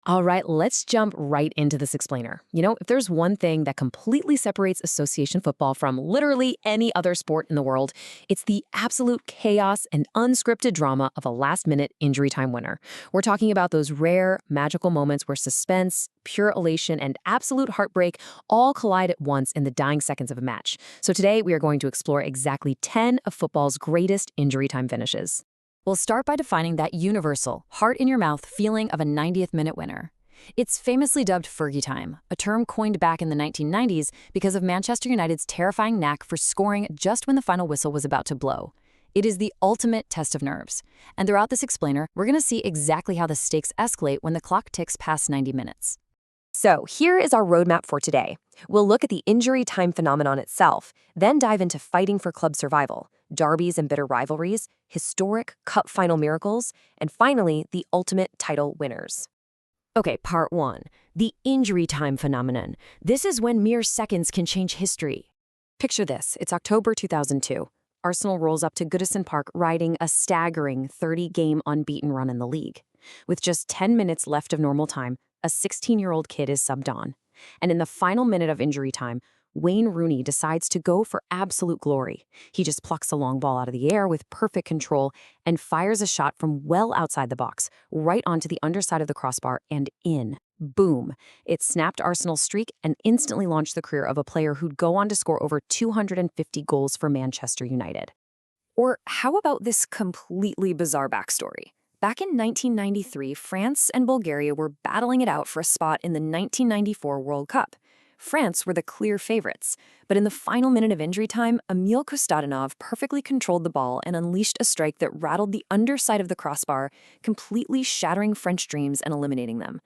All right, let's jump right into this explainer. If there's one thing that completely separates association football from literally any other sport in the world, it's the absolute chaos and unscripted drama of a last-minute injury time winner. We're talking about those rare, magical moments where suspense, pure elation, and absolute heartbreak all collide at once in the dying seconds of a match. So today, we are going to explore exactly 10 of football's greatest injury time finishes. We'll start by defining that universal, heart-in-your-mouth feeling of a 90th minute winner. It's famously dubbed Fergie time, a term coined back in the 1990s because of Manchester United's terrifying knack for scoring just when the final whistle was about to blow. It is the ultimate test of nerves. And throughout this explainer, we're going to see exactly how the stakes escalate when the clock ticks past 90 minutes. So here is our roadmap for today. We'll look at the injury time phenomenon itself, then dive into fighting for club survival, derbies and bitter rivalries, historic cup final miracles, and finally, the ultimate title winners. Okay, part 1. The injury time phenomenon. This is when mere seconds can change history. Picture this. It's October 2002. Arsenal rolls up to Goodison Park riding a staggering 30-game unbeaten run in the league. With just 10 minutes left of normal time, a 16-year-old kid is subbed on. And in the final minute of injury time, Wayne Rooney decides to go for absolute glory. He just plucks a long ball out of the air with perfect control and fires a shot from well outside the box, right onto the underside of the crossbar and in. Boom. It snapped Arsenal's streak and instantly launched the career of a player who'd go on to score over 250 goals for Manchester United. Or how about this completely bizarre backstory? Back in 1993, France and Bulgaria were battling it out for a spot in the 1994 World Cup. France were the clear favorites, but in the final minute of injury time, Emil Kostadinov perfectly controlled the ball and unleashed a strike that rattled the underside of the crossbar, completely shattering French dreams and eliminating them.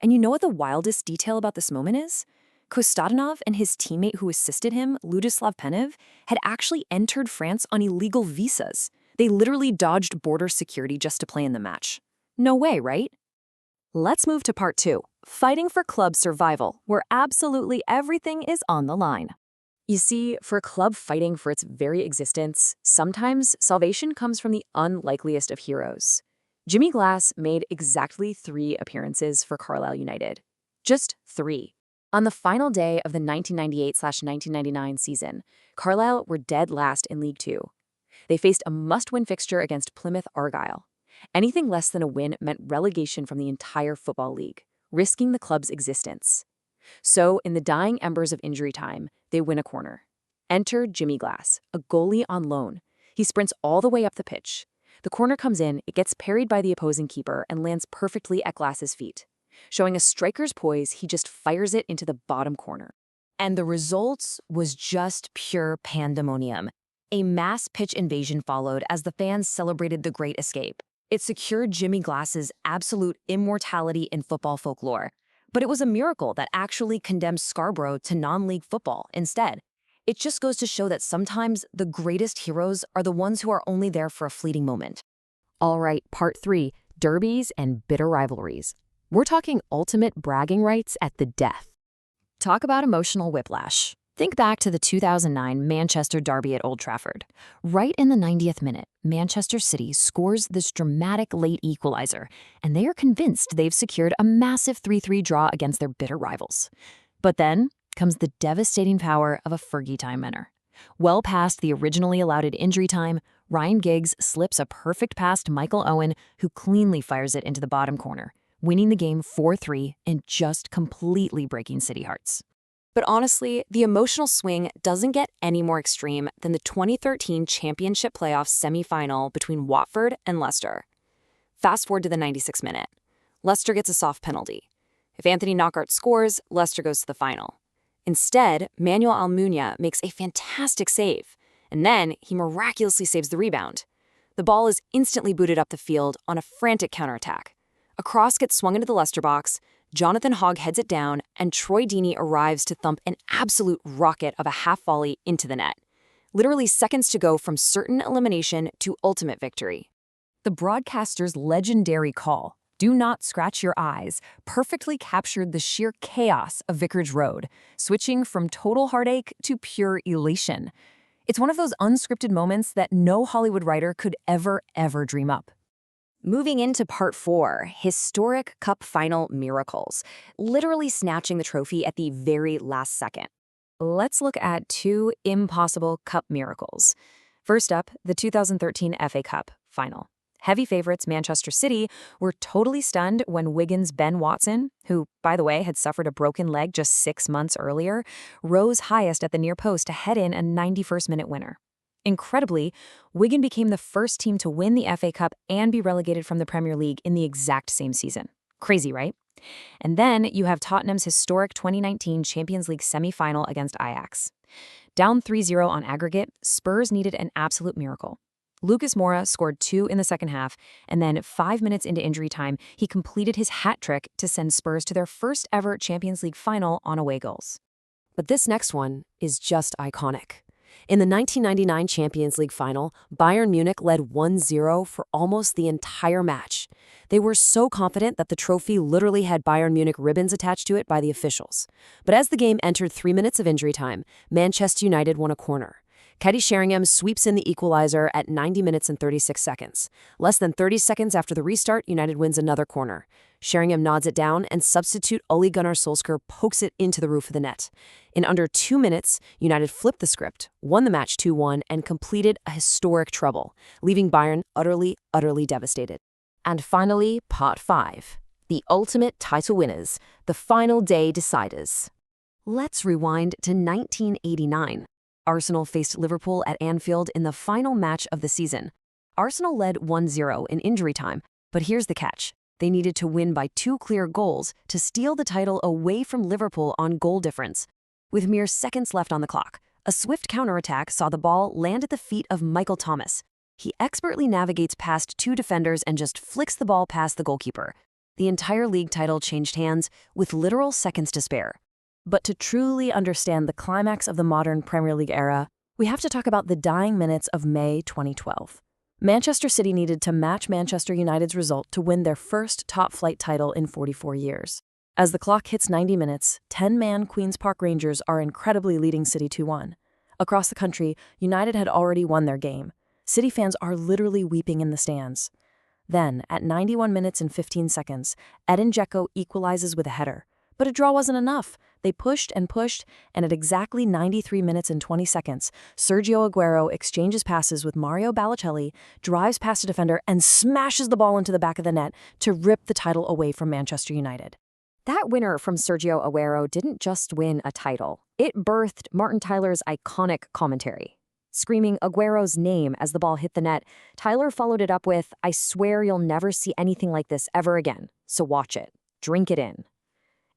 And you know what the wildest detail about this moment is? Kostadinov and his teammate who assisted him, Ludislav Penev, had actually entered France on illegal visas. They literally dodged border security just to play in the match. No way, right? Let's move to part 2, fighting for club survival, where absolutely everything is on the line. You see, for a club fighting for its very existence, sometimes salvation comes from the unlikeliest of heroes. Jimmy Glass made exactly 3 appearances for Carlisle United. Just 3. On the final day of the 1998-1999 season, Carlisle were dead last in League Two. They faced a must-win fixture against Plymouth Argyle. Anything less than a win meant relegation from the entire football league, risking the club's existence. So, in the dying embers of injury time, they win a corner. Enter Jimmy Glass, a goalie on loan. He sprints all the way up the pitch. The corner comes in, it gets parried by the opposing keeper and lands perfectly at Glass's feet. Showing a striker's poise, he just fires it into the bottom corner. And the result was just pure pandemonium. A mass pitch invasion followed as the fans celebrated the great escape. It secured Jimmy Glass's absolute immortality in football folklore. But it was a miracle that actually condemned Scarborough to non-league football instead. It just goes to show that sometimes the greatest heroes are the ones who are only there for a fleeting moment. All right, part 3, derbies and bitter rivalries. We're talking ultimate bragging rights at the death. Talk about emotional whiplash. Think back to the 2009 Manchester derby at Old Trafford. Right in the 90th minute, Manchester City scores this dramatic late equalizer, and they are convinced they've secured a massive 3-3 draw against their bitter rivals. But then comes the devastating power of a Fergie time winner. Well past the originally allowed injury time, Ryan Giggs slips a perfect pass to Michael Owen, who cleanly fires it into the bottom corner, winning the game 4-3 and just completely breaking City hearts. But honestly, the emotional swing doesn't get any more extreme than the 2013 Championship Playoffs semi-final between Watford and Leicester. Fast forward to the 96th minute. Leicester gets a soft penalty. If Anthony Knockaert scores, Leicester goes to the final. Instead, Manuel Almunia makes a fantastic save, and then he miraculously saves the rebound. The ball is instantly booted up the field on a frantic counterattack. A cross gets swung into the Leicester box, Jonathan Hogg heads it down, and Troy Deeney arrives to thump an absolute rocket of a half volley into the net. Literally seconds to go from certain elimination to ultimate victory. The broadcaster's legendary call, "Do not scratch your eyes," perfectly captured the sheer chaos of Vicarage Road, switching from total heartache to pure elation. It's one of those unscripted moments that no Hollywood writer could ever dream up. Moving into part 4, historic cup final miracles, literally snatching the trophy at the very last second. Let's look at 2 impossible cup miracles. First up, the 2013 FA Cup final. Heavy favorites Manchester City were totally stunned when Wigan's Ben Watson, who, by the way, had suffered a broken leg just 6 months earlier, rose highest at the near post to head in a 91st-minute winner. Incredibly, Wigan became the first team to win the FA Cup and be relegated from the Premier League in the exact same season. Crazy, right? And then you have Tottenham's historic 2019 Champions League semi-final against Ajax. Down 3-0 on aggregate, Spurs needed an absolute miracle. Lucas Moura scored 2 in the second half, and then 5 minutes into injury time, he completed his hat trick to send Spurs to their first ever Champions League final on away goals. But this next one is just iconic. In the 1999 Champions League final, Bayern Munich led 1-0 for almost the entire match. They were so confident that the trophy literally had Bayern Munich ribbons attached to it by the officials. But as the game entered 3 minutes of injury time, Manchester United won a corner. Caddy Sheringham sweeps in the equalizer at 90 minutes and 36 seconds. Less than 30 seconds after the restart, United wins another corner. Sheringham nods it down, and substitute Gunnar Solskjær pokes it into the roof of the net. In under 2 minutes, United flipped the script, won the match 2-1, and completed a historic treble, leaving Bayern utterly devastated. And finally, part 5. The ultimate title winners, the final day deciders. Let's rewind to 1989. Arsenal faced Liverpool at Anfield in the final match of the season. Arsenal led 1-0 in injury time, but here's the catch. They needed to win by 2 clear goals to steal the title away from Liverpool on goal difference. With mere seconds left on the clock, a swift counterattack saw the ball land at the feet of Michael Thomas. He expertly navigates past 2 defenders and just flicks the ball past the goalkeeper. The entire league title changed hands with literal seconds to spare. But to truly understand the climax of the modern Premier League era, we have to talk about the dying minutes of May 2012. Manchester City needed to match Manchester United's result to win their first top-flight title in 44 years. As the clock hits 90 minutes, 10-man Queen's Park Rangers are incredibly leading City 2-1. Across the country, United had already won their game. City fans are literally weeping in the stands. Then, at 91 minutes and 15 seconds, Edin Dzeko equalizes with a header. But a draw wasn't enough. They pushed, and at exactly 93 minutes and 20 seconds, Sergio Agüero exchanges passes with Mario Balotelli, drives past a defender, and smashes the ball into the back of the net to rip the title away from Manchester United. That winner from Sergio Agüero didn't just win a title. It birthed Martin Tyler's iconic commentary. Screaming Agüero's name as the ball hit the net, Tyler followed it up with, "I swear you'll never see anything like this ever again, so watch it. Drink it in."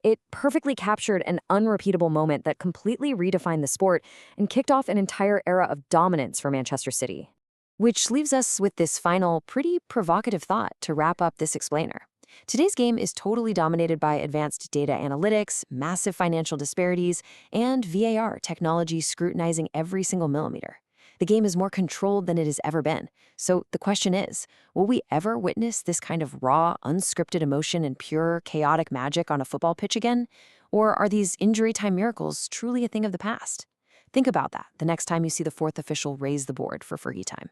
It perfectly captured an unrepeatable moment that completely redefined the sport and kicked off an entire era of dominance for Manchester City. Which leaves us with this final, pretty provocative thought to wrap up this explainer. Today's game is totally dominated by advanced data analytics, massive financial disparities, and VAR technology scrutinizing every single millimeter. The game is more controlled than it has ever been. So the question is, will we ever witness this kind of raw, unscripted emotion and pure, chaotic magic on a football pitch again? Or are these injury time miracles truly a thing of the past? Think about that the next time you see the 4th official raise the board for Fergie time.